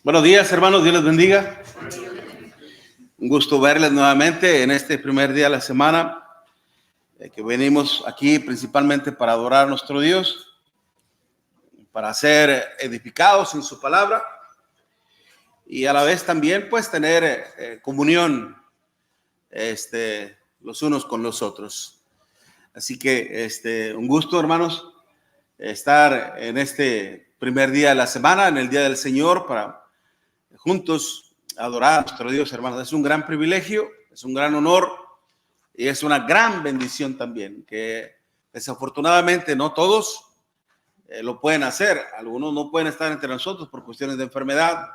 Buenos días, hermanos, Dios les bendiga. Un gusto verles nuevamente en este primer día de la semana, que venimos aquí principalmente para adorar a nuestro Dios, para ser edificados en su palabra y a la vez también pues tener comunión los unos con los otros. Así que un gusto, hermanos, estar en este primer día de la semana, en el Día del Señor, para juntos adorar a nuestro Dios, hermanos. Es un gran privilegio, es un gran honor y es una gran bendición también, que desafortunadamente no todos lo pueden hacer. Algunos no pueden estar entre nosotros por cuestiones de enfermedad,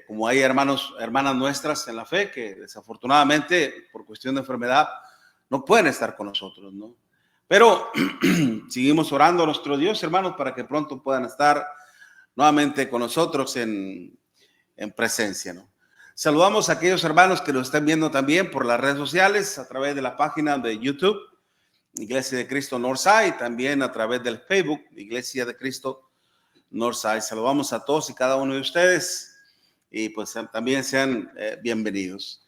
como hay hermanas nuestras en la fe que desafortunadamente por cuestión de enfermedad no pueden estar con nosotros, ¿no? Pero seguimos orando a nuestro Dios, hermanos, para que pronto puedan estar nuevamente con nosotros en presencia, ¿no? Saludamos a aquellos hermanos que nos están viendo también por las redes sociales, a través de la página de YouTube, Iglesia de Cristo Northside, también a través del Facebook, Iglesia de Cristo Northside. Saludamos a todos y cada uno de ustedes y pues también sean bienvenidos.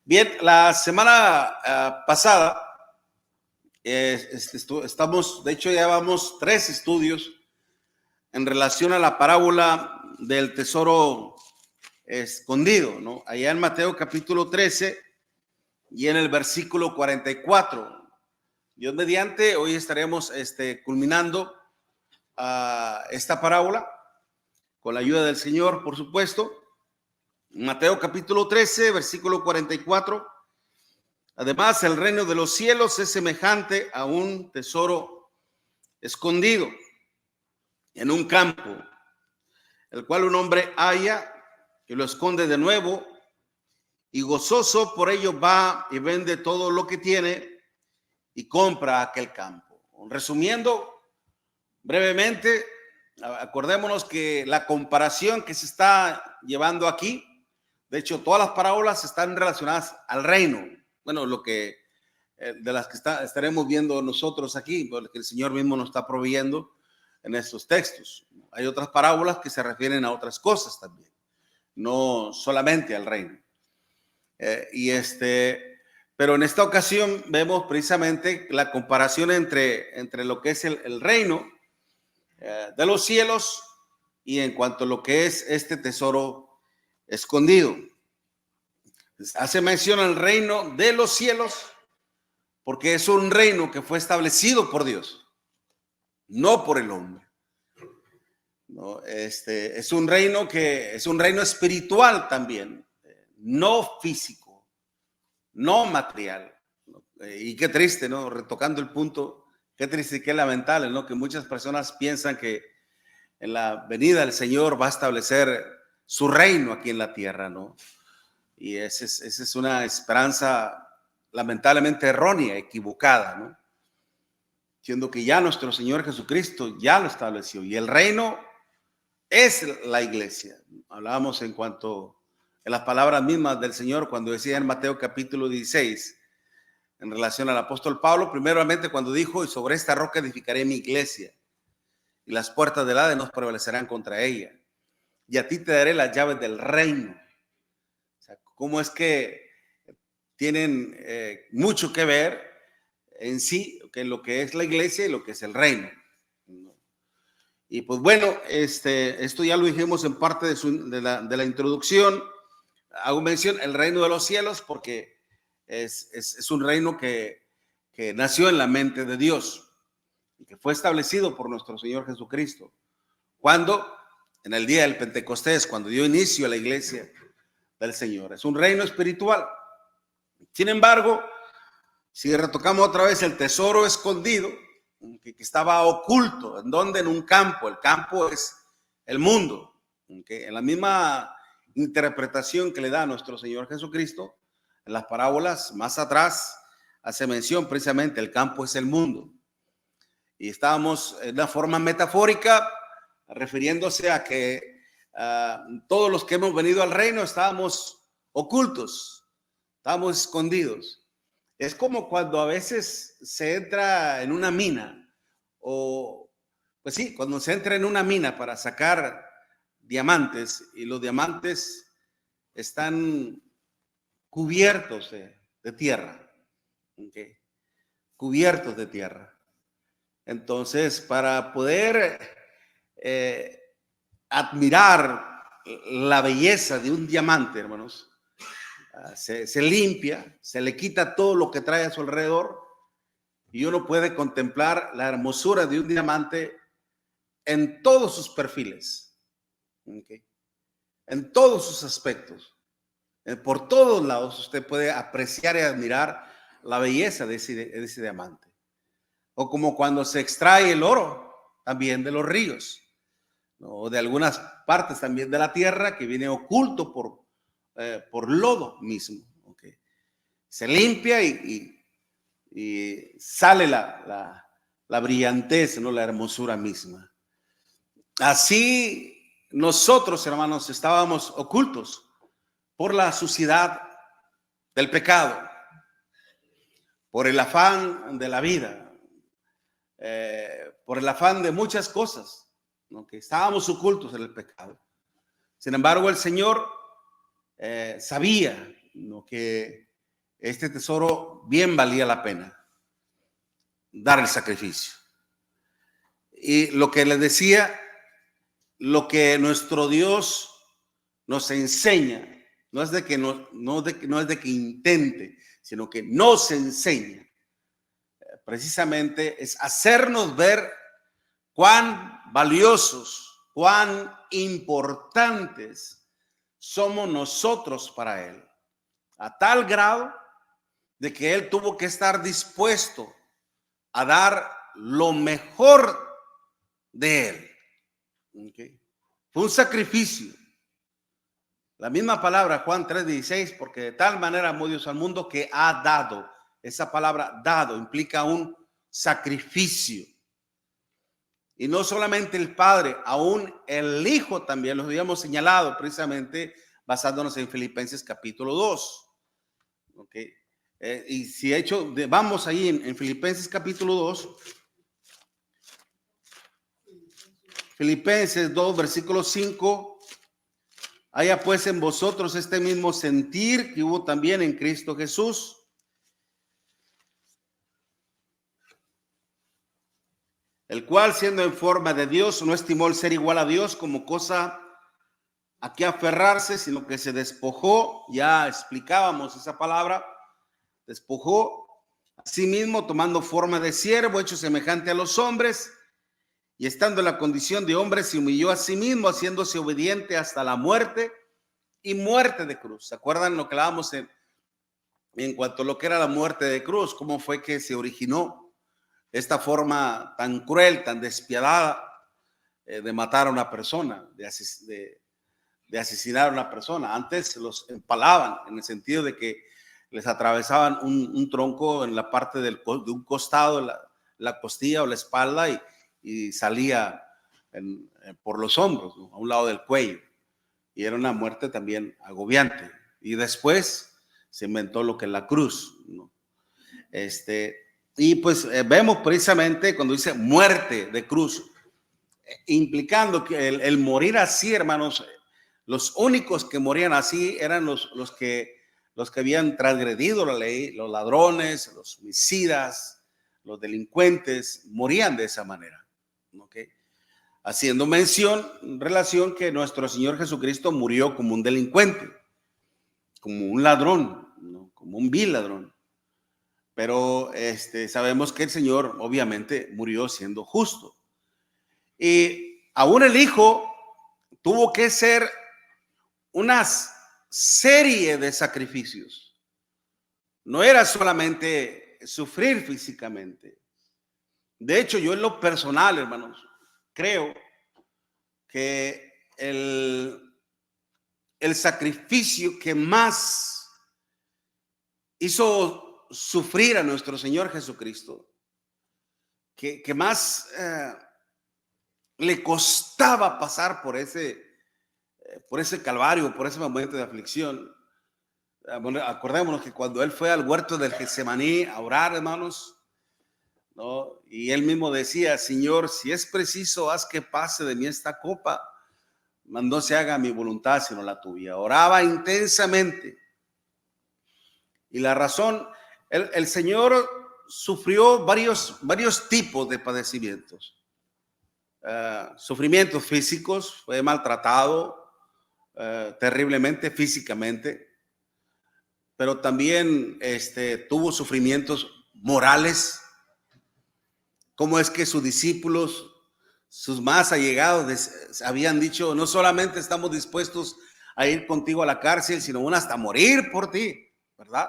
Bien, la semana pasada estamos, de hecho ya vamos 3 estudios en relación a la parábola del tesoro escondido, ¿no? Allá en Mateo capítulo 13 y en el versículo 44. Dios mediante, hoy estaremos culminando esta parábola con la ayuda del Señor, por supuesto. Mateo capítulo 13, versículo 44. Además, el reino de los cielos es semejante a un tesoro escondido en un campo, el cual un hombre halla y lo esconde de nuevo, y gozoso por ello va y vende todo lo que tiene y compra aquel campo. Resumiendo brevemente, acordémonos que la comparación que se está llevando aquí, de hecho todas las parábolas están relacionadas al reino. Bueno, lo que de las que estaremos viendo nosotros aquí, porque el Señor mismo nos está proveyendo en estos textos. Hay otras parábolas que se refieren a otras cosas también, no solamente al reino. Pero en esta ocasión vemos precisamente la comparación entre lo que es el reino de los cielos y en cuanto a lo que es este tesoro escondido. Hace mención al reino de los cielos porque es un reino que fue establecido por Dios, no por el hombre. No, es un reino que es un reino espiritual también, no físico, no material. Y qué triste, ¿no? Retocando el punto, qué triste y qué lamentable, ¿no? Que muchas personas piensan que en la venida del Señor va a establecer su reino aquí en la tierra, ¿no? Y esa es una esperanza lamentablemente errónea, equivocada, ¿no? Siendo que ya nuestro Señor Jesucristo ya lo estableció y el reino es la iglesia. Hablábamos en cuanto a las palabras mismas del Señor cuando decía en Mateo capítulo 16, en relación al apóstol Pablo, primeramente cuando dijo, y sobre esta roca edificaré mi iglesia, y las puertas del Hades no prevalecerán contra ella, y a ti te daré las llaves del reino. O sea, cómo es que tienen mucho que ver en sí, que lo que es la iglesia y lo que es el reino. Y pues bueno, esto ya lo dijimos en parte de la introducción. Hago mención el reino de los cielos porque es un reino que nació en la mente de Dios y que fue establecido por nuestro Señor Jesucristo. Cuando, en el día del Pentecostés, cuando dio inicio a la iglesia del Señor. Es un reino espiritual. Sin embargo, si retocamos otra vez el tesoro escondido, que estaba oculto, ¿en dónde? En un campo. El campo es el mundo. En la misma interpretación que le da a nuestro Señor Jesucristo, en las parábolas más atrás hace mención precisamente el campo es el mundo. Y estábamos en una forma metafórica refiriéndose a que todos los que hemos venido al reino estábamos ocultos, estábamos escondidos. Es como cuando a veces se entra en una mina o, pues sí, cuando se entra en una mina para sacar diamantes, y los diamantes están cubiertos de tierra, ¿okay? Cubiertos de tierra. Entonces, para poder admirar la belleza de un diamante, hermanos, se limpia, se le quita todo lo que trae a su alrededor y uno puede contemplar la hermosura de un diamante en todos sus perfiles, ¿okay? En todos sus aspectos. Por todos lados usted puede apreciar y admirar la belleza de ese diamante. O como cuando se extrae el oro también de los ríos, ¿no? O de algunas partes también de la tierra que viene oculto por lodo mismo. ¿Okay? Se limpia y sale la brillantez, ¿no? La hermosura misma. Así nosotros, hermanos, estábamos ocultos por la suciedad del pecado, por el afán de la vida, por el afán de muchas cosas, ¿no? Que estábamos ocultos en el pecado. Sin embargo, el Señor sabía, ¿no? Que este tesoro bien valía la pena dar el sacrificio. Y lo que les decía, lo que nuestro Dios nos enseña, no es de que intente, sino que nos enseña. Precisamente es hacernos ver cuán valiosos, cuán importantes somos nosotros para Él, a tal grado de que Él tuvo que estar dispuesto a dar lo mejor de Él. ¿Okay? Fue un sacrificio. La misma palabra, Juan 3:16, porque de tal manera amó Dios al mundo que ha dado. Esa palabra dado implica un sacrificio. Y no solamente el Padre, aún el Hijo también, lo habíamos señalado precisamente basándonos en Filipenses capítulo 2. ¿Okay? Y si vamos ahí en Filipenses capítulo 2. Filipenses 2, versículo 5. Haya pues en vosotros este mismo sentir que hubo también en Cristo Jesús, el cual siendo en forma de Dios no estimó el ser igual a Dios como cosa a que aferrarse, sino que se despojó. Ya explicábamos esa palabra, despojó a sí mismo, tomando forma de siervo, hecho semejante a los hombres, y estando en la condición de hombre se humilló a sí mismo, haciéndose obediente hasta la muerte y muerte de cruz. ¿Se acuerdan lo que hablábamos en cuanto a lo que era la muerte de cruz? ¿Cómo fue que se originó esta forma tan cruel, tan despiadada de matar a una persona, de asesinar a una persona? Antes los empalaban en el sentido de que les atravesaban un tronco en la parte de un costado, la costilla o la espalda, y salía por los hombros, ¿no? A un lado del cuello. Y era una muerte también agobiante. Y después se inventó lo que es la cruz, ¿no? Y pues vemos precisamente cuando dice muerte de cruz, implicando que el morir así, hermanos, los únicos que morían así eran los que habían transgredido la ley, los ladrones, los homicidas, los delincuentes, morían de esa manera. ¿Okay? Haciendo relación que nuestro Señor Jesucristo murió como un delincuente, como un ladrón, ¿no? Como un vil ladrón. Pero sabemos que el Señor obviamente murió siendo justo. Y aún el Hijo tuvo que ser una serie de sacrificios. No era solamente sufrir físicamente. De hecho, yo en lo personal, hermanos, creo que el sacrificio que más hizo sufrir a nuestro Señor Jesucristo, que más le costaba pasar por ese calvario, por ese momento de aflicción. Bueno, acordémonos que cuando él fue al huerto del Getsemaní a orar, hermanos, ¿no? Y él mismo decía: Señor, si es preciso, haz que pase de mí esta copa, no se haga mi voluntad sino la tuya. Oraba intensamente. Y la razón, el Señor sufrió varios tipos de padecimientos. Sufrimientos físicos, fue maltratado terriblemente físicamente, pero también tuvo sufrimientos morales. Cómo es que sus discípulos, sus más allegados, habían dicho: no solamente estamos dispuestos a ir contigo a la cárcel, sino aún hasta morir por ti, ¿verdad?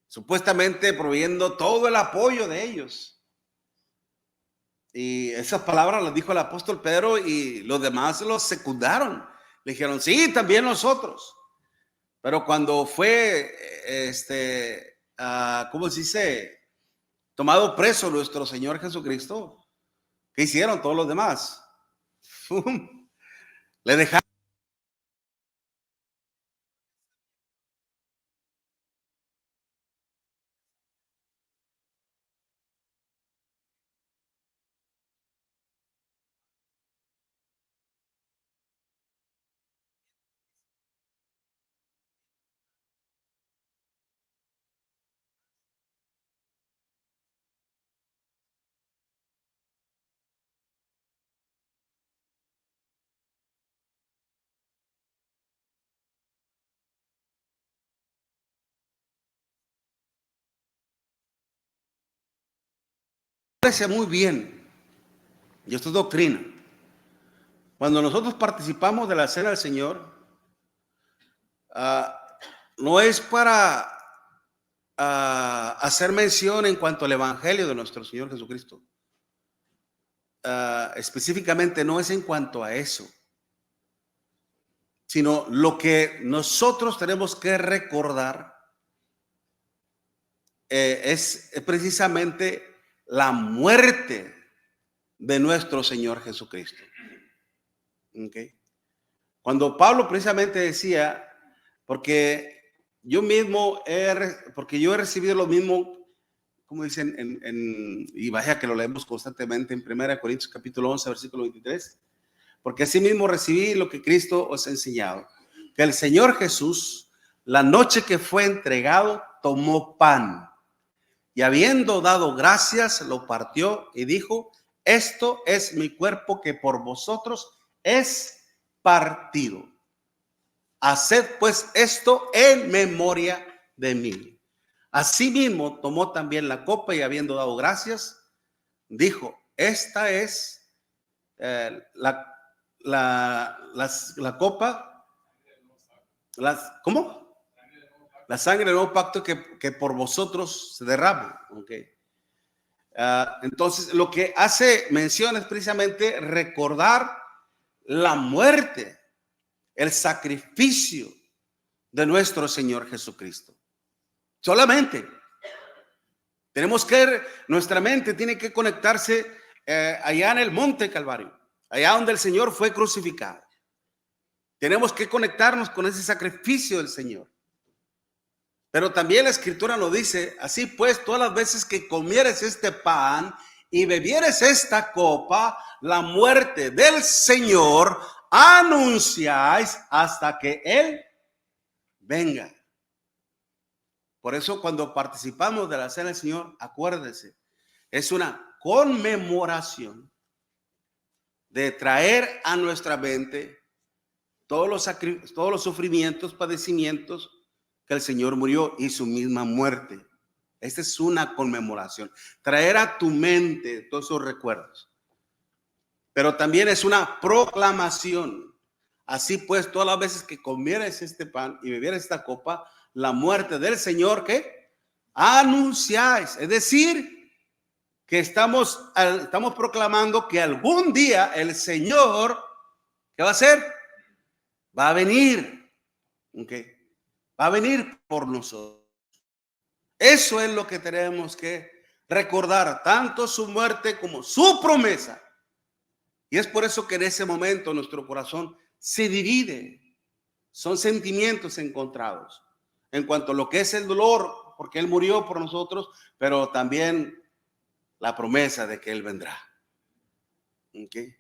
Supuestamente proveyendo todo el apoyo de ellos. Y esas palabras las dijo el apóstol Pedro y los demás los secundaron. Le dijeron: sí, también nosotros. Pero cuando fue, ¿cómo se dice? Tomado preso nuestro Señor Jesucristo, ¿qué hicieron todos los demás? Le dejaron. Parece muy bien, y esto es doctrina. Cuando nosotros participamos de la cena del Señor, no es para hacer mención en cuanto al evangelio de nuestro Señor Jesucristo. Específicamente no es en cuanto a eso, sino lo que nosotros tenemos que recordar es precisamente la muerte de nuestro Señor Jesucristo. ¿Okay? Cuando Pablo precisamente decía: porque yo he recibido lo mismo, como dicen, y vaya que lo leemos constantemente en 1 Corintios capítulo 11, versículo 23, porque así mismo recibí lo que Cristo os ha enseñado, que el Señor Jesús, la noche que fue entregado, tomó pan y habiendo dado gracias, lo partió y dijo: esto es mi cuerpo que por vosotros es partido. Haced pues esto en memoria de mí. Asimismo tomó también la copa y habiendo dado gracias, dijo: esta es la copa, ¿cómo? La sangre del nuevo pacto que por vosotros se derrama. Okay. Entonces, lo que hace mención es precisamente recordar la muerte, el sacrificio de nuestro Señor Jesucristo. Solamente tenemos que, nuestra mente tiene que conectarse allá en el monte Calvario, allá donde el Señor fue crucificado. Tenemos que conectarnos con ese sacrificio del Señor. Pero también la Escritura nos dice: así pues, todas las veces que comieres este pan y bebieres esta copa, la muerte del Señor anunciáis hasta que Él venga. Por eso, cuando participamos de la cena del Señor, acuérdese, es una conmemoración de traer a nuestra mente todos los sufrimientos, padecimientos que el Señor murió y su misma muerte. Esta es una conmemoración. Traer a tu mente todos esos recuerdos. Pero también es una proclamación. Así pues, todas las veces que comieres este pan y bebieres esta copa, la muerte del Señor, ¿qué? Anunciáis. Es decir, que estamos proclamando que algún día el Señor, ¿qué va a hacer? Va a venir. ¿Okay? Va a venir por nosotros. Eso es lo que tenemos que recordar, tanto su muerte como su promesa. Y es por eso que en ese momento nuestro corazón se divide. Son sentimientos encontrados en cuanto a lo que es el dolor, porque Él murió por nosotros, pero también la promesa de que Él vendrá. ¿Okay?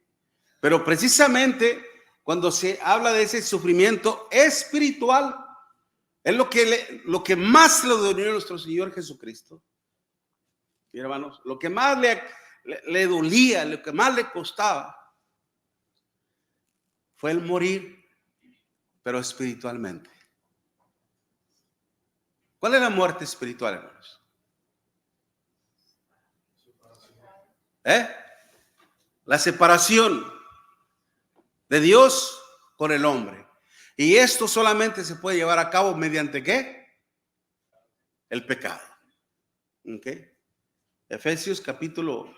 Pero precisamente cuando se habla de ese sufrimiento espiritual, es lo que más le dolió a nuestro Señor Jesucristo. Mi hermanos, lo que más le dolía, lo que más le costaba, fue el morir, pero espiritualmente. ¿Cuál es la muerte espiritual, hermanos? La separación de Dios con el hombre. Y esto solamente se puede llevar a cabo mediante ¿qué? El pecado. ¿Okay? Efesios capítulo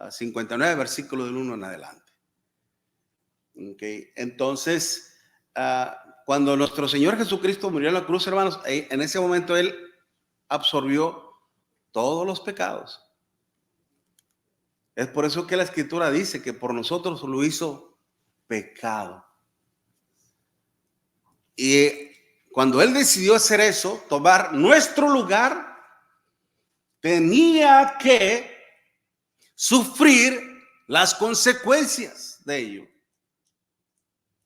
59, versículo del 1 en adelante. ¿Okay? Entonces, cuando nuestro Señor Jesucristo murió en la cruz, hermanos, en ese momento Él absorbió todos los pecados. Es por eso que la Escritura dice que por nosotros lo hizo pecado. Y cuando Él decidió hacer eso, tomar nuestro lugar, tenía que sufrir las consecuencias de ello.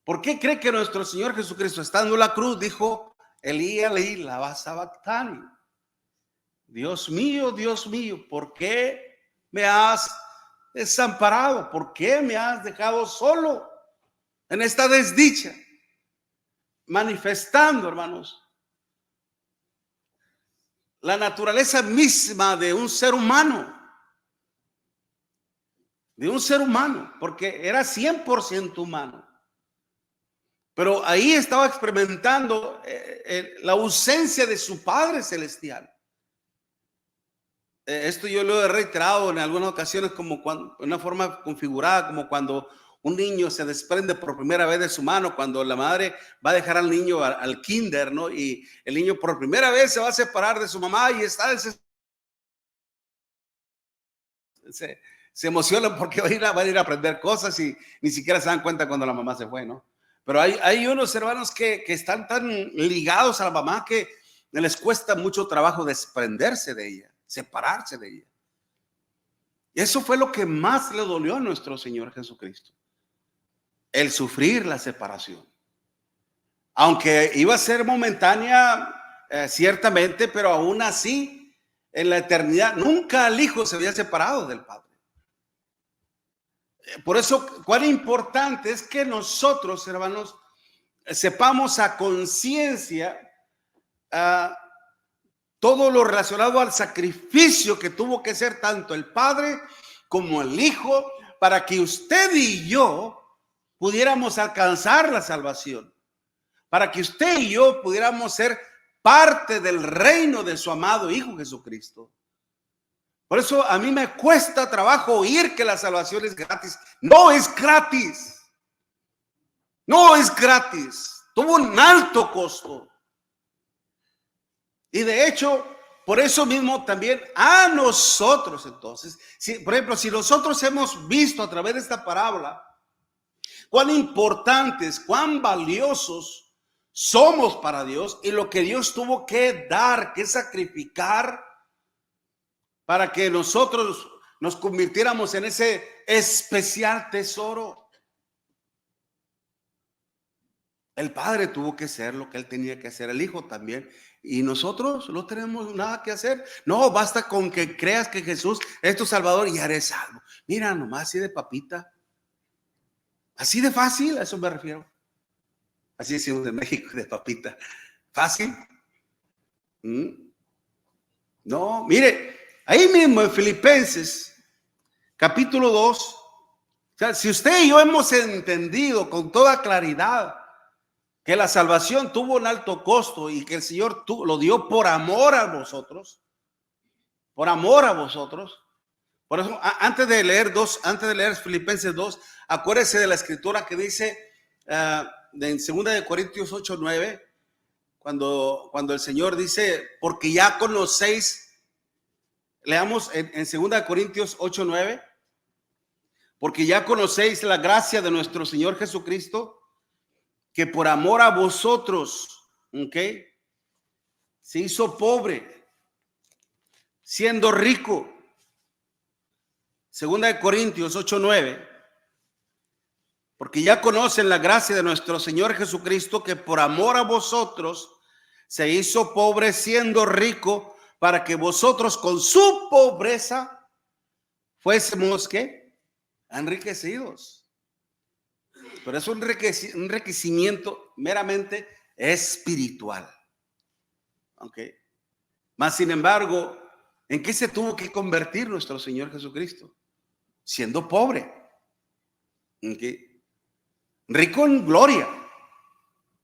¿Por qué cree que nuestro Señor Jesucristo, estando en la cruz, dijo, Elí, Elí, lama sabactani? Dios mío, ¿por qué me has desamparado? ¿Por qué me has dejado solo en esta desdicha? Manifestando, hermanos, la naturaleza misma de un ser humano. Porque era 100% humano. Pero ahí estaba experimentando la ausencia de su Padre Celestial. Esto yo lo he reiterado en algunas ocasiones como cuando, en una forma configurada, como cuando un niño se desprende por primera vez de su mano, cuando la madre va a dejar al niño al kinder, ¿no? Y el niño por primera vez se va a separar de su mamá y está se emocionan porque van a ir a aprender cosas y ni siquiera se dan cuenta cuando la mamá se fue, ¿no? Pero hay unos hermanos que están tan ligados a la mamá que les cuesta mucho trabajo desprenderse de ella, separarse de ella. Y eso fue lo que más le dolió a nuestro Señor Jesucristo. El sufrir la separación. Aunque iba a ser momentánea, ciertamente, pero aún así, en la eternidad, nunca el Hijo se había separado del Padre. Por eso, cuán importante es que nosotros, hermanos, sepamos a conciencia todo lo relacionado al sacrificio que tuvo que hacer tanto el Padre como el Hijo para que usted y yo pudiéramos alcanzar la salvación, para que usted y yo pudiéramos ser parte del reino de su amado Hijo Jesucristo. Por eso a mí me cuesta trabajo oír que la salvación es gratis. No es gratis. No es gratis. Tuvo un alto costo. Y de hecho, por eso mismo también a nosotros entonces, por ejemplo, si nosotros hemos visto a través de esta parábola cuán importantes, cuán valiosos somos para Dios y lo que Dios tuvo que dar, que sacrificar para que nosotros nos convirtiéramos en ese especial tesoro. El Padre tuvo que hacer lo que Él tenía que hacer, el Hijo también. Y nosotros no tenemos nada que hacer. No, basta con que creas que Jesús es tu Salvador y eres salvo. Mira, nomás así de papita. Así de fácil, a eso me refiero. Así decimos en México, de papita. ¿Fácil? No, mire, ahí mismo en Filipenses, capítulo 2, o sea, si usted y yo hemos entendido con toda claridad que la salvación tuvo un alto costo y que el Señor lo dio por amor a vosotros, por amor a vosotros. Por eso, antes de leer Filipenses 2, acuérdese de la escritura que dice en 2 Corintios 8:9, cuando el Señor dice, porque ya conocéis, leamos en 2 Corintios 8:9, porque ya conocéis la gracia de nuestro Señor Jesucristo, que por amor a vosotros, se hizo pobre, siendo rico. 2 Corintios 8:9, porque ya conocen la gracia de nuestro Señor Jesucristo, que por amor a vosotros se hizo pobre siendo rico, para que vosotros con su pobreza fuésemos, ¿qué? Enriquecidos. Pero es un enriquecimiento meramente espiritual. Okay. Mas, sin embargo, ¿en qué se tuvo que convertir nuestro Señor Jesucristo? Siendo pobre. Okay. Rico en gloria,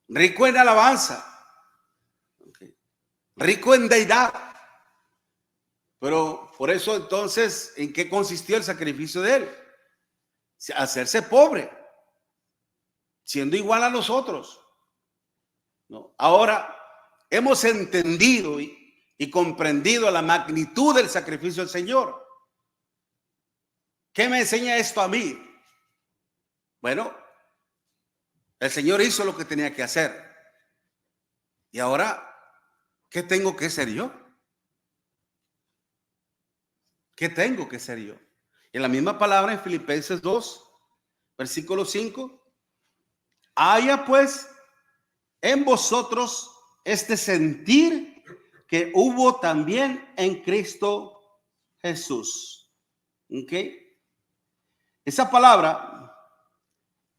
rico en alabanza, okay, rico en deidad. Pero por eso entonces, ¿en qué consistió el sacrificio de él? Hacerse pobre, siendo igual a nosotros, ¿no? Ahora hemos entendido y comprendido la magnitud del sacrificio del Señor. ¿Qué me enseña esto a mí? Bueno, el Señor hizo lo que tenía que hacer. Y ahora, ¿qué tengo que ser yo? ¿Qué tengo que ser yo? En la misma palabra en Filipenses 2, versículo 5. Haya pues en vosotros este sentir que hubo también en Cristo Jesús. ¿Ok? Esa palabra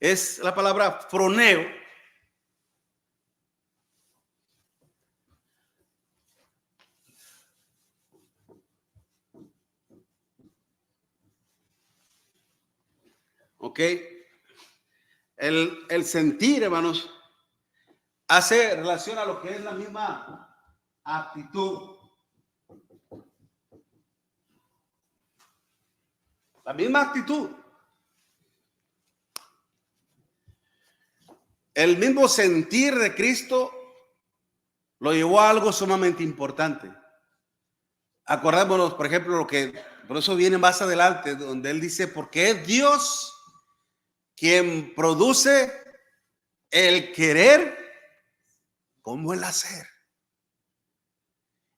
es la palabra froneo. ¿Ok? El sentir, hermanos, hace relación a lo que es la misma actitud. La misma actitud. El mismo sentir de Cristo lo llevó a algo sumamente importante. Acordémonos, por ejemplo, lo que, por eso viene más adelante, donde él dice, porque es Dios quien produce el querer como el hacer.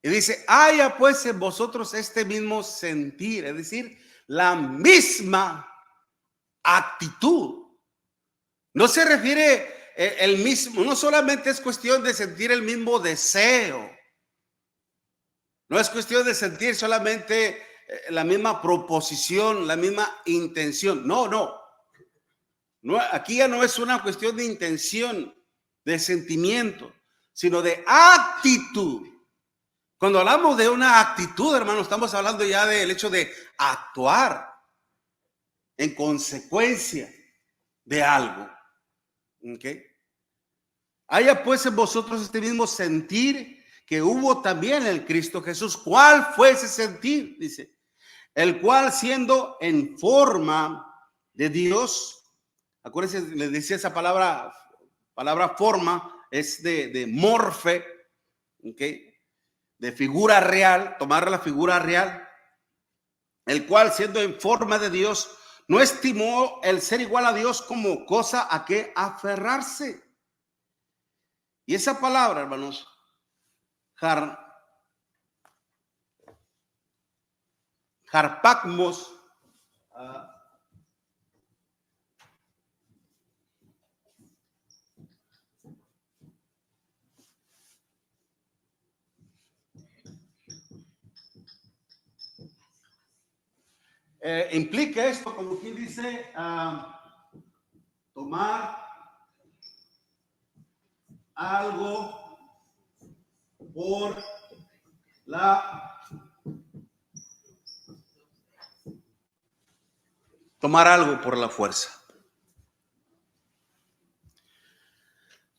Y dice, haya pues en vosotros este mismo sentir, es decir, la misma actitud. No se refiere el mismo, no solamente es cuestión de sentir el mismo deseo. No es cuestión de sentir solamente la misma proposición, la misma intención. No, no. No, aquí ya no es una cuestión de intención, de sentimiento, sino de actitud. Cuando hablamos de una actitud, hermano, estamos hablando ya del hecho de actuar en consecuencia de algo. ¿Okay? Haya pues en vosotros este mismo sentir que hubo también en Cristo Jesús. ¿Cuál fue ese sentir? Dice, el cual siendo en forma de Dios, acuérdense, les decía esa palabra forma, es de morfe, ¿okay? De figura real, tomar la figura real, el cual siendo en forma de Dios, no estimó el ser igual a Dios como cosa a que aferrarse. Y esa palabra, hermanos, harpagmos, implica esto, como quien dice, tomar algo por la fuerza.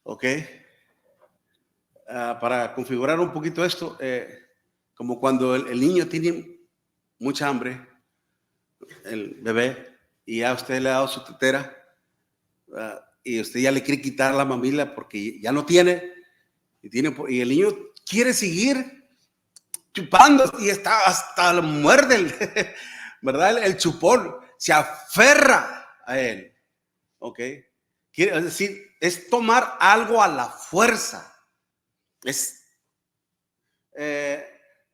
Ok. Para configurar un poquito esto, como cuando el niño tiene mucha hambre, el bebé, y ya usted le ha dado su tetera, y usted ya le quiere quitar la mamila porque ya no tiene, y el niño quiere seguir chupando y está hasta muerde, ¿verdad? El chupón se aferra a él, ¿ok? Es decir, es tomar algo a la fuerza. Es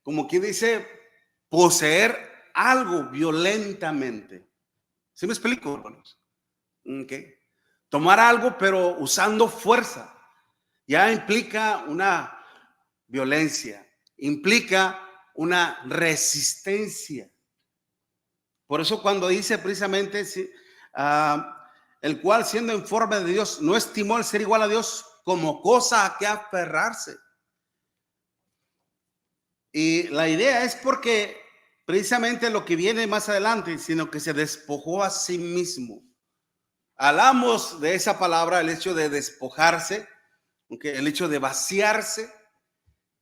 como quien dice, poseer algo violentamente. ¿Sí me explico, hermanos? Okay. Tomar algo pero usando fuerza ya implica una violencia, implica una resistencia. Por eso cuando dice precisamente, el cual siendo en forma de Dios, no estimó el ser igual a Dios como cosa a que aferrarse. Y la idea es porque precisamente lo que viene más adelante, sino que se despojó a sí mismo. Hablamos de esa palabra, el hecho de despojarse, el hecho de vaciarse,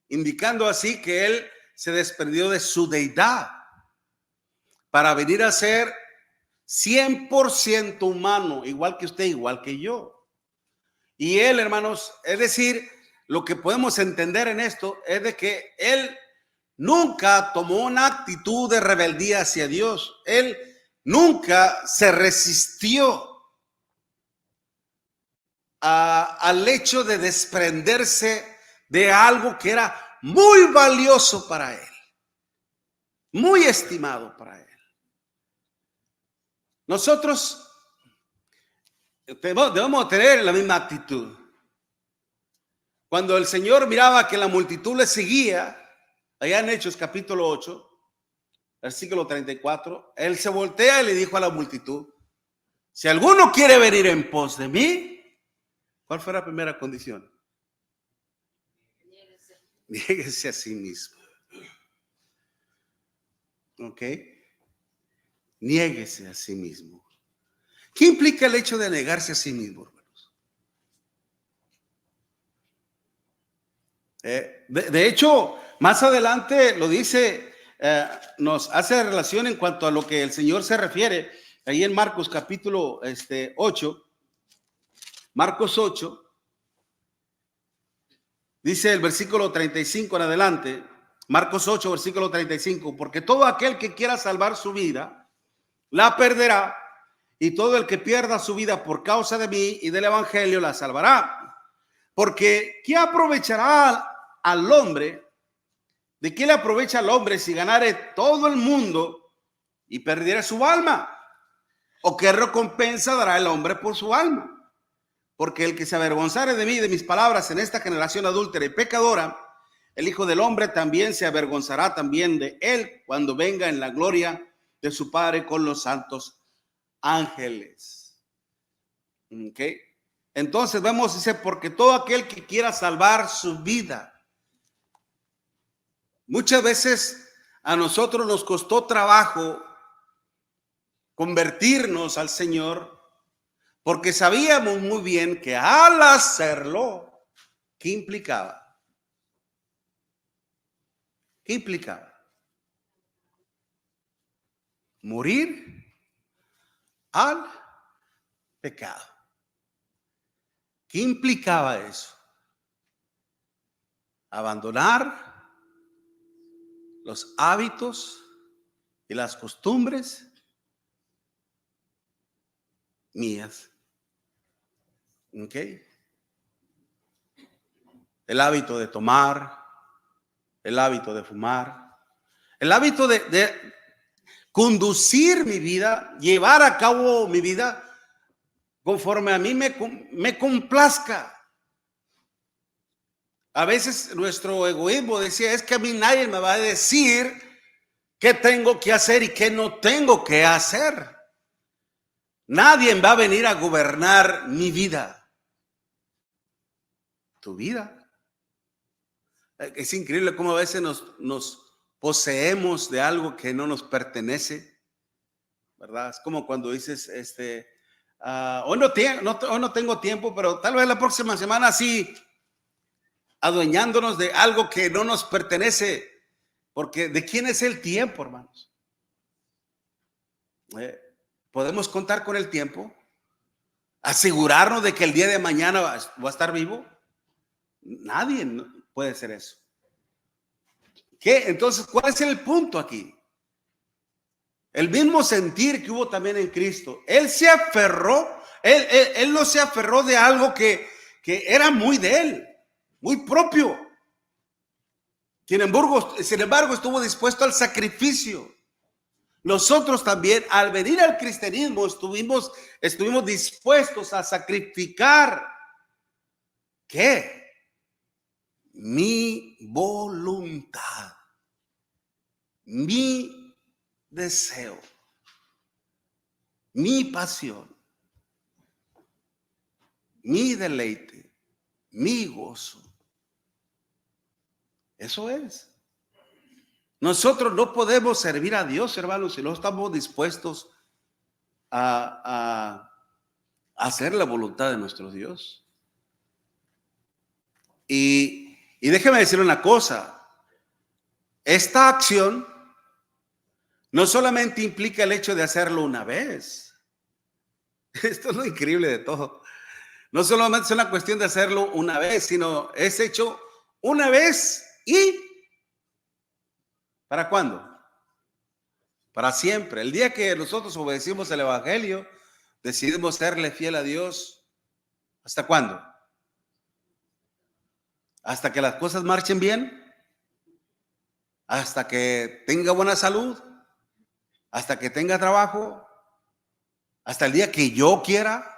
indicando así que él se desprendió de su deidad para venir a ser 100% humano, igual que usted, igual que yo. Y él, hermanos, es decir, lo que podemos entender en esto es de que él nunca tomó una actitud de rebeldía hacia Dios. Él nunca se resistió al hecho de desprenderse de algo que era muy valioso para él, muy estimado para él. Nosotros debemos tener la misma actitud. Cuando el Señor miraba que la multitud le seguía, allá en Hechos capítulo 8, versículo 34, él se voltea y le dijo a la multitud: si alguno quiere venir en pos de mí, ¿cuál fue la primera condición? Niéguese a sí mismo. ¿Ok? Niéguese a sí mismo. ¿Qué implica el hecho de negarse a sí mismo, hermanos? De hecho, más adelante lo dice, nos hace relación en cuanto a lo que el Señor se refiere, ahí en Marcos capítulo 8, Marcos 8, dice el versículo 35 en adelante, Marcos 8, versículo 35, porque todo aquel que quiera salvar su vida, la perderá, y todo el que pierda su vida por causa de mí y del evangelio la salvará. Porque ¿qué aprovechará al hombre? ¿De qué le aprovecha al hombre si ganare todo el mundo y perdiera su alma? ¿O qué recompensa dará el hombre por su alma? Porque el que se avergonzare de mí y de mis palabras en esta generación adúltera y pecadora, el Hijo del Hombre también se avergonzará también de él cuando venga en la gloria de su Padre con los santos ángeles. ¿Ok? Entonces vemos, dice, porque todo aquel que quiera salvar su vida. Muchas veces a nosotros nos costó trabajo convertirnos al Señor porque sabíamos muy bien que al hacerlo, ¿qué implicaba? ¿Qué implicaba? Morir al pecado. ¿Qué implicaba eso? Abandonar los hábitos y las costumbres mías. ¿Ok? El hábito de tomar, el hábito de fumar, el hábito de conducir mi vida, llevar a cabo mi vida conforme a mí me complazca. A veces nuestro egoísmo decía, es que a mí nadie me va a decir qué tengo que hacer y qué no tengo que hacer. Nadie va a venir a gobernar mi vida. Tu vida. Es increíble cómo a veces nos poseemos de algo que no nos pertenece, ¿verdad? Es como cuando dices, hoy no tengo tiempo, pero tal vez la próxima semana sí, adueñándonos de algo que no nos pertenece, porque ¿de quién es el tiempo, hermanos? ¿Podemos contar con el tiempo? ¿Asegurarnos de que el día de mañana va a estar vivo? Nadie puede hacer eso. ¿Qué? Entonces, ¿cuál es el punto aquí? El mismo sentir que hubo también en Cristo. Él se aferró, él no se aferró de algo que era muy de él, muy propio. Sin embargo, estuvo dispuesto al sacrificio Nosotros también, al venir al cristianismo, estuvimos dispuestos a sacrificar, ¿qué? Mi voluntad, mi deseo, mi pasión, mi deleite, mi gozo. Eso es. Nosotros no podemos servir a Dios, hermanos, si no estamos dispuestos a hacer la voluntad de nuestro Dios. Y déjeme decir una cosa. Esta acción no solamente implica el hecho de hacerlo una vez. Esto es lo increíble de todo. No solamente es una cuestión de hacerlo una vez, sino es hecho una vez y ¿para cuándo? Para siempre. El día que nosotros obedecimos el evangelio, decidimos serle fiel a Dios. ¿Hasta cuándo? Hasta que las cosas marchen bien, hasta que tenga buena salud, hasta que tenga trabajo, hasta el día que yo quiera.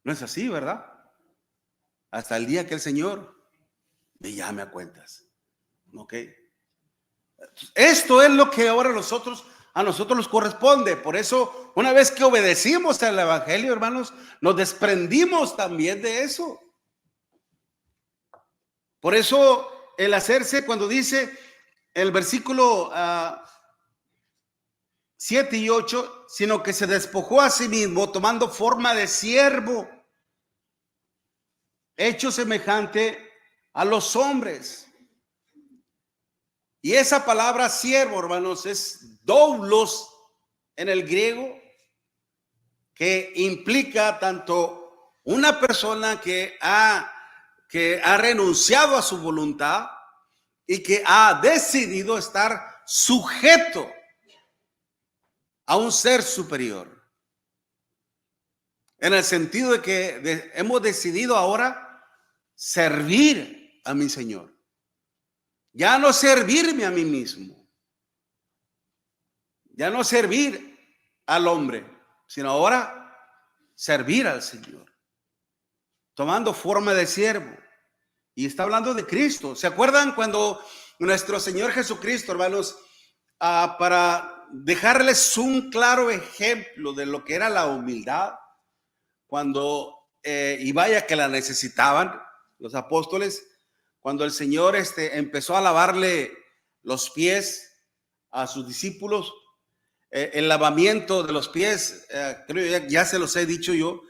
No es así, ¿verdad? Hasta el día que el Señor me llame a cuentas. ¿Ok? Esto es lo que ahora a nosotros nos corresponde. Por eso, una vez que obedecimos al evangelio, hermanos, nos desprendimos también de eso. Por eso, el hacerse, cuando dice el versículo 7 y 8, sino que se despojó a sí mismo, tomando forma de siervo, hecho semejante a los hombres. Y esa palabra siervo, hermanos, es doulos en el griego, que implica tanto una persona que ha renunciado a su voluntad y que ha decidido estar sujeto a un ser superior. En el sentido de que hemos decidido ahora servir a mi Señor. Ya no servirme a mí mismo. Ya no servir al hombre, sino ahora servir al Señor. Tomando forma de siervo. Y está hablando de Cristo. ¿Se acuerdan cuando nuestro Señor Jesucristo, hermanos, para dejarles un claro ejemplo de lo que era la humildad, cuando, y vaya que la necesitaban los apóstoles, cuando el Señor empezó a lavarle los pies a sus discípulos, el lavamiento de los pies, creo ya se los he dicho yo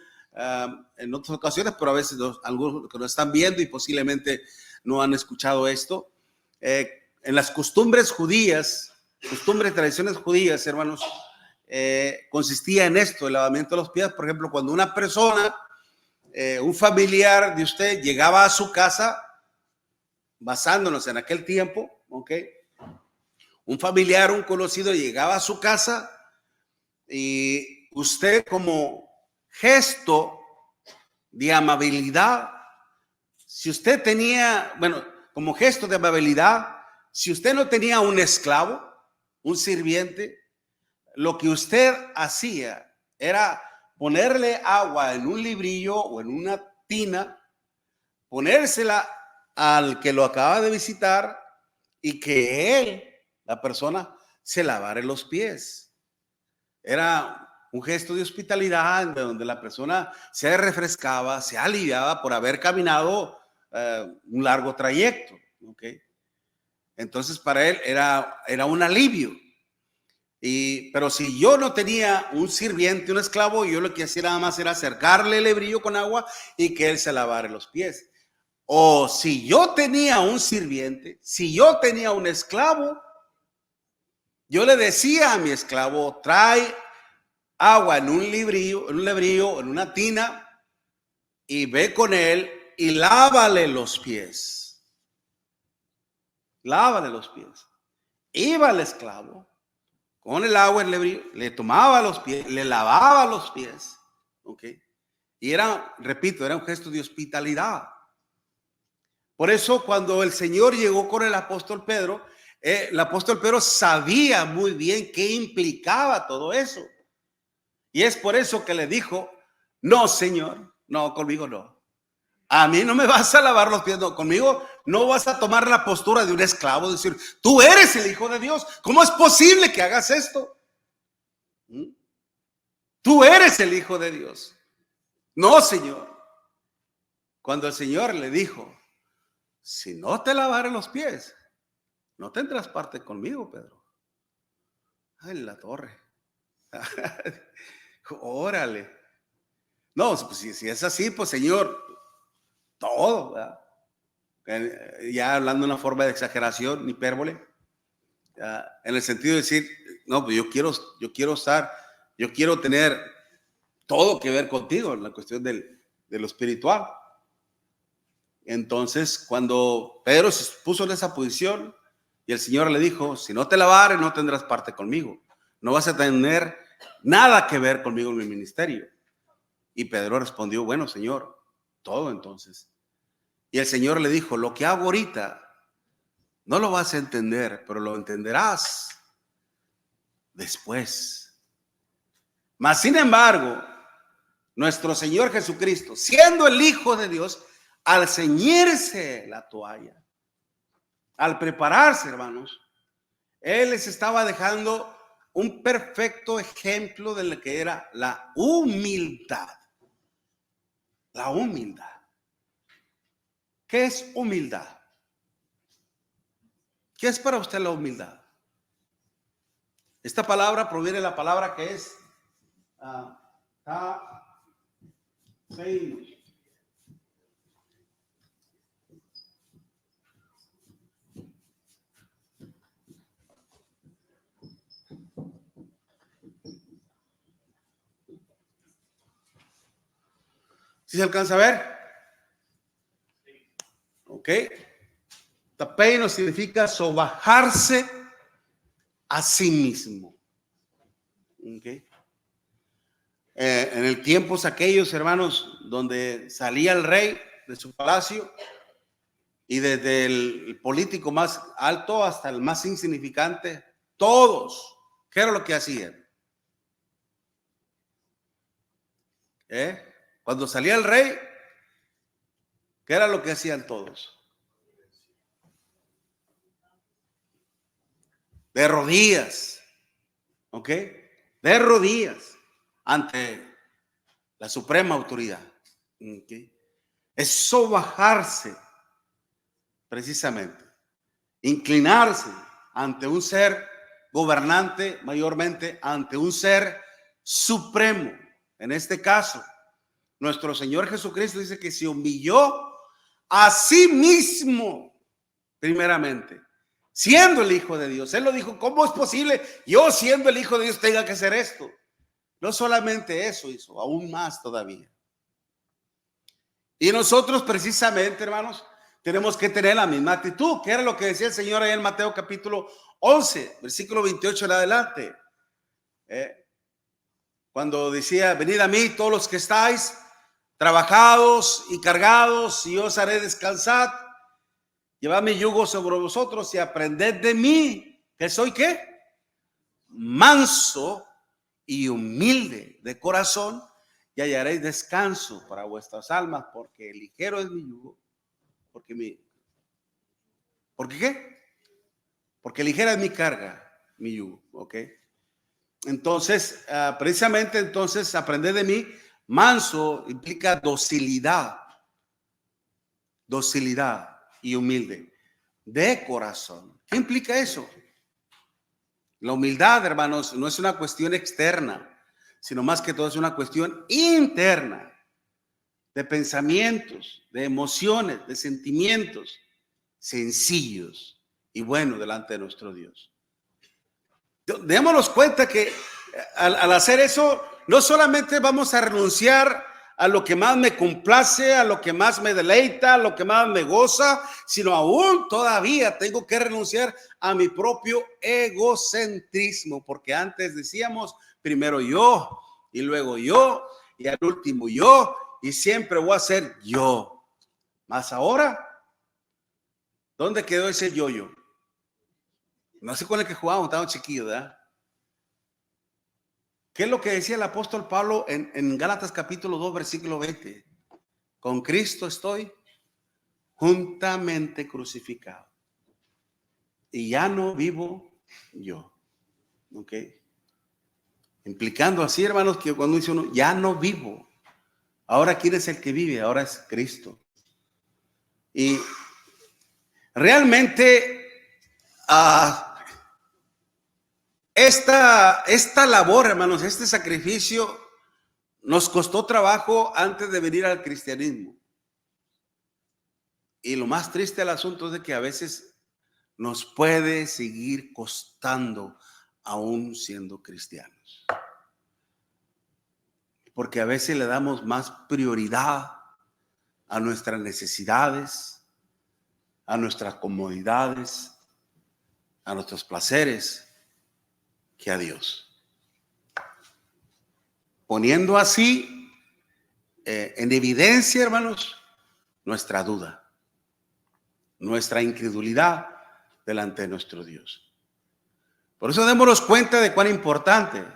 en otras ocasiones, pero a veces algunos que nos están viendo y posiblemente no han escuchado esto. En las costumbres judías, tradiciones judías, hermanos, consistía en esto, el lavamiento de los pies. Por ejemplo, cuando una persona, un familiar de usted llegaba a su casa, basándonos en aquel tiempo, ¿ok? Un familiar, un conocido llegaba a su casa y usted, como gesto de amabilidad, si usted tenía, como gesto de amabilidad, si usted no tenía un esclavo, un sirviente, lo que usted hacía era ponerle agua en un librillo o en una tina, ponérsela al que lo acaba de visitar y que él, la persona, se lavara los pies. Era un gesto de hospitalidad donde la persona se refrescaba, se aliviaba por haber caminado un largo trayecto. ¿Okay? Entonces para él era un alivio. Pero si yo no tenía un sirviente, un esclavo, yo lo que hacía nada más era acercarle el lebrillo con agua y que él se lavara los pies. O si yo tenía un sirviente, si yo tenía un esclavo, yo le decía a mi esclavo, trae agua en un lebrillo, en una tina, y ve con él y lávale los pies. Lávale los pies. Iba el esclavo con el agua en el lebrillo, le tomaba los pies, le lavaba los pies. ¿Ok? Y repito, era un gesto de hospitalidad. Por eso cuando el Señor llegó con el apóstol Pedro, El apóstol Pedro sabía muy bien qué implicaba todo eso. Y es por eso que le dijo, no, Señor, no, conmigo no. A mí no me vas a lavar los pies, no, conmigo no vas a tomar la postura de un esclavo, decir, tú eres el Hijo de Dios. ¿Cómo es posible que hagas esto? Tú eres el Hijo de Dios. No, Señor. Cuando el Señor le dijo, si no te lavaré los pies, no tendrás parte conmigo, Pedro. Ay, la torre. Órale. No, pues si es así, pues Señor, todo, ¿verdad? Ya hablando de una forma de exageración, hipérbole, en el sentido de decir, no, pues yo quiero tener todo que ver contigo en la cuestión de lo espiritual. Entonces, cuando Pedro se puso en esa posición y el Señor le dijo, si no te lavares, no tendrás parte conmigo. No vas a tener nada que ver conmigo en mi ministerio. Y Pedro respondió, bueno, Señor, todo entonces. Y el Señor le dijo, lo que hago ahorita no lo vas a entender, pero lo entenderás después. Mas, sin embargo, nuestro Señor Jesucristo, siendo el Hijo de Dios, al ceñirse la toalla, al prepararse, hermanos, Él les estaba dejando un perfecto ejemplo de lo que era la humildad. La humildad. ¿Qué es humildad? ¿Qué es para usted la humildad? Esta palabra proviene de la palabra que es tapeinos. ¿Sí se alcanza a ver? Ok. Tapeino significa sobajarse a sí mismo. Okay. En el tiempos aquellos, hermanos, donde salía el rey de su palacio y desde el político más alto hasta el más insignificante, todos, ¿qué era lo que hacían? Cuando salía el rey, ¿qué era lo que hacían todos? De rodillas, ¿ok? De rodillas ante la suprema autoridad. ¿Okay? Es sobajarse, precisamente, inclinarse ante un ser gobernante, mayormente ante un ser supremo. En este caso, nuestro Señor Jesucristo dice que se humilló a sí mismo, primeramente, siendo el Hijo de Dios. Él lo dijo, ¿cómo es posible yo siendo el Hijo de Dios tenga que hacer esto? No solamente eso hizo, aún más todavía. Y nosotros precisamente, hermanos, tenemos que tener la misma actitud, que era lo que decía el Señor ahí en Mateo capítulo 11, versículo 28 en adelante. Cuando decía, venid a mí todos los que estáis trabajados y cargados, y yo os haré descansar. Llevad mi yugo sobre vosotros y aprended de mí, que soy ¿qué? Manso y humilde de corazón, y hallaréis descanso para vuestras almas, porque ligero es mi yugo. ¿Porque qué? Porque ligera es mi carga, mi yugo, ¿ok? Entonces, precisamente entonces, aprended de mí. Manso implica docilidad y humilde de corazón. ¿Qué implica eso? La humildad, hermanos, no es una cuestión externa, sino más que todo es una cuestión interna, de pensamientos, de emociones, de sentimientos sencillos y buenos delante de nuestro Dios. Démonos cuenta que al hacer eso, no solamente vamos a renunciar a lo que más me complace, a lo que más me deleita, a lo que más me goza, sino aún todavía tengo que renunciar a mi propio egocentrismo, porque antes decíamos, primero yo, y luego yo, y al último yo, y siempre voy a ser yo. Más ahora, ¿dónde quedó ese yo-yo? No sé con el que jugábamos, estábamos chiquillos, ¿verdad? ¿Qué es lo que decía el apóstol Pablo en Gálatas capítulo 2, versículo 20? Con Cristo estoy juntamente crucificado. Y ya no vivo yo. ¿Ok? Implicando así, hermanos, que cuando dice uno, ya no vivo. Ahora, ¿quién es el que vive? Ahora es Cristo. Y realmente esta labor, hermanos, este sacrificio nos costó trabajo antes de venir al cristianismo. Y lo más triste del asunto es de que a veces nos puede seguir costando aún siendo cristianos. Porque a veces le damos más prioridad a nuestras necesidades, a nuestras comodidades, a nuestros placeres, que a Dios. Poniendo así en evidencia, hermanos, nuestra duda, nuestra incredulidad delante de nuestro Dios. Por eso démonos cuenta de cuán importante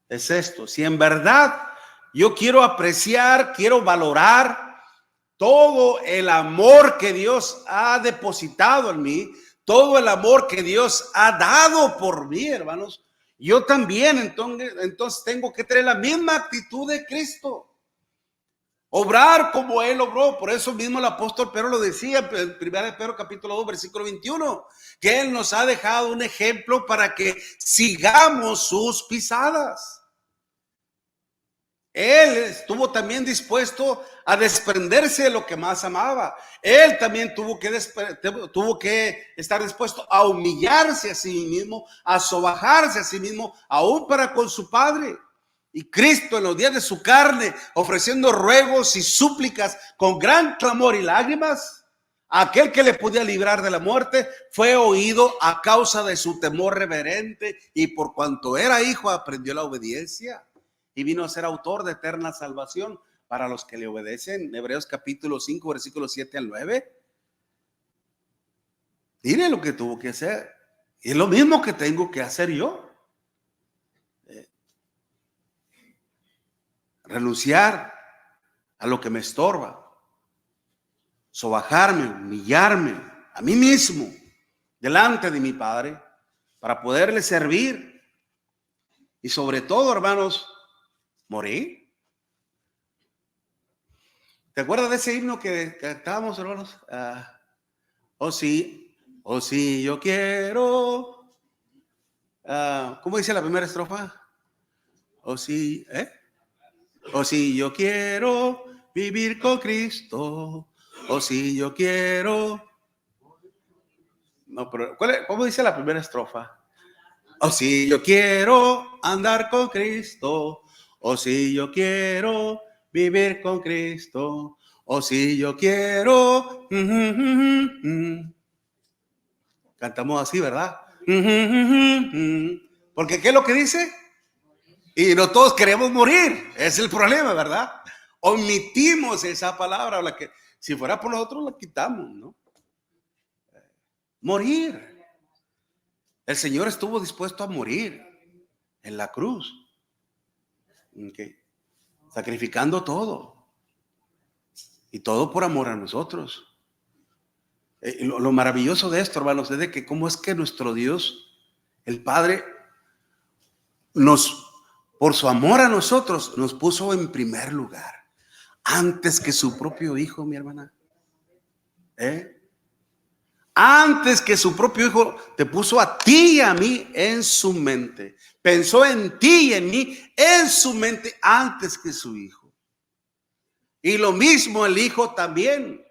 es esto. Si en verdad yo quiero apreciar, quiero valorar todo el amor que Dios ha depositado en mí, todo el amor que Dios ha dado por mí, hermanos, yo también entonces tengo que tener la misma actitud de Cristo. Obrar como Él obró. Por eso mismo el apóstol Pedro lo decía en 1 Pedro capítulo 2, versículo 21, que Él nos ha dejado un ejemplo para que sigamos sus pisadas. Él estuvo también dispuesto a desprenderse de lo que más amaba. Él también tuvo que estar dispuesto a humillarse a sí mismo, a sobajarse a sí mismo, aún para con su Padre. Y Cristo en los días de su carne, ofreciendo ruegos y súplicas con gran clamor y lágrimas, aquel que le podía librar de la muerte, fue oído a causa de su temor reverente, y por cuanto era hijo aprendió la obediencia. Y vino a ser autor de eterna salvación para los que le obedecen. Hebreos capítulo 5, versículos 7 al 9. Mire lo que tuvo que hacer. Y es lo mismo que tengo que hacer yo. Renunciar a lo que me estorba. Sobajarme, humillarme a mí mismo delante de mi Padre para poderle servir. Y sobre todo, hermanos, morir. ¿Te acuerdas de ese himno que cantábamos, hermanos? Oh sí, yo quiero. ¿Cómo dice la primera estrofa? Oh sí, oh sí, yo quiero vivir con Cristo. Oh sí, yo quiero. No, pero ¿cómo dice la primera estrofa? Oh sí, yo quiero andar con Cristo. Oh sí, yo quiero vivir con Cristo. Oh sí, yo quiero. Cantamos así, ¿verdad? Porque ¿qué es lo que dice? Y no todos queremos morir. Es el problema, ¿verdad? Omitimos esa palabra, la que si fuera por nosotros la quitamos, ¿no? Morir. El Señor estuvo dispuesto a morir en la cruz. Okay. Sacrificando todo. Y todo por amor a nosotros. Lo maravilloso de esto, hermanos, es de que cómo es que nuestro Dios, el Padre, por su amor a nosotros, nos puso en primer lugar. Antes que su propio hijo, mi hermana. Antes que su propio hijo, te puso a ti y a mí en su mente. Pensó en ti y en mí en su mente antes que su hijo. Y lo mismo el hijo también.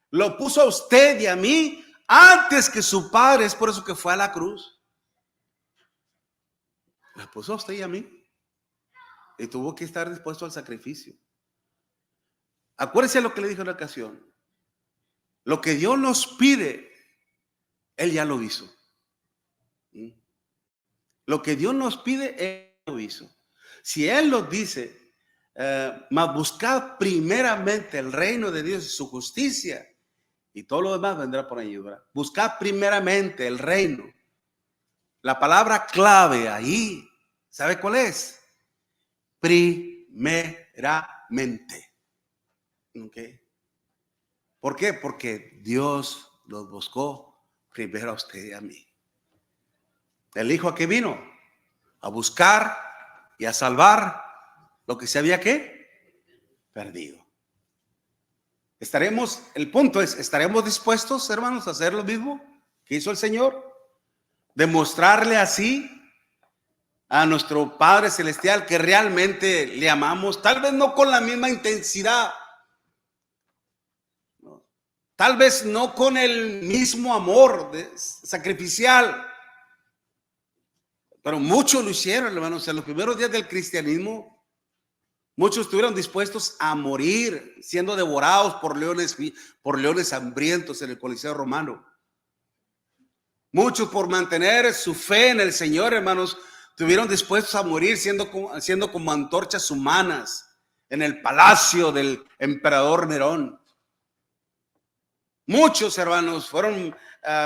Lo puso a usted y a mí antes que su padre. Es por eso que fue a la cruz. Lo puso a usted y a mí. Y tuvo que estar dispuesto al sacrificio. Acuérdese lo que le dijo en la ocasión. Lo que Dios nos pide, Él ya lo hizo. Lo que Dios nos pide, Él lo hizo. Si Él nos dice, mas buscad primeramente el reino de Dios y su justicia, y todo lo demás vendrá por añadidura. Buscad primeramente el reino. La palabra clave ahí, ¿sabe cuál es? Primeramente. ¿Okay? ¿Por qué? Porque Dios los buscó primero a usted y a mí. El Hijo ¿a qué vino? A buscar y a salvar lo que se había ¿qué? Perdido. El punto es, ¿estaremos dispuestos, hermanos, a hacer lo mismo que hizo el Señor? Demostrarle así a nuestro Padre Celestial que realmente le amamos, tal vez no con la misma intensidad, ¿no? Tal vez no con el mismo amor sacrificial, pero muchos lo hicieron, hermanos. En los primeros días del cristianismo, muchos estuvieron dispuestos a morir siendo devorados por leones hambrientos en el Coliseo Romano. Muchos, por mantener su fe en el Señor, hermanos, estuvieron dispuestos a morir siendo como antorchas humanas en el palacio del emperador Nerón. Muchos, hermanos, fueron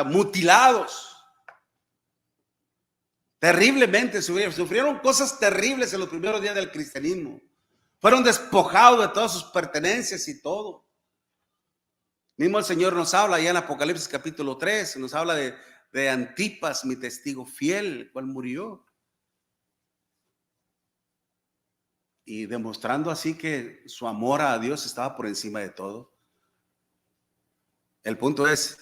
mutilados terriblemente, sufrieron cosas terribles en los primeros días del cristianismo. Fueron despojados de todas sus pertenencias y todo. Mismo el Señor nos habla allá en Apocalipsis capítulo 3, nos habla de Antipas, mi testigo fiel, el cual murió. Y demostrando así que su amor a Dios estaba por encima de todo. El punto es,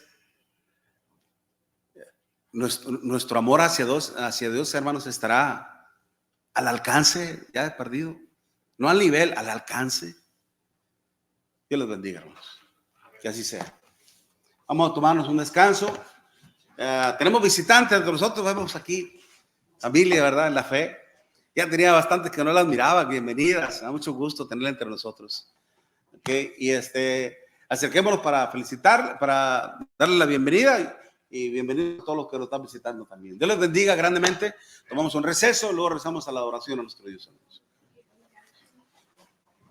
nuestro amor hacia Dios, hermanos, estará al alcance, ya de perdido. No al nivel, al alcance. Dios los bendiga, hermanos. Que así sea. Vamos a tomarnos un descanso. Tenemos visitantes entre nosotros, vemos aquí familia, ¿verdad? En la fe. Ya tenía bastantes que no las miraba. Bienvenidas, da mucho gusto tenerla entre nosotros. Okay. Y acerquémonos para felicitar, para darle la bienvenida y bienvenidos a todos los que nos están visitando también. Dios les bendiga grandemente. Tomamos un receso, luego regresamos a la adoración a nuestro Dios.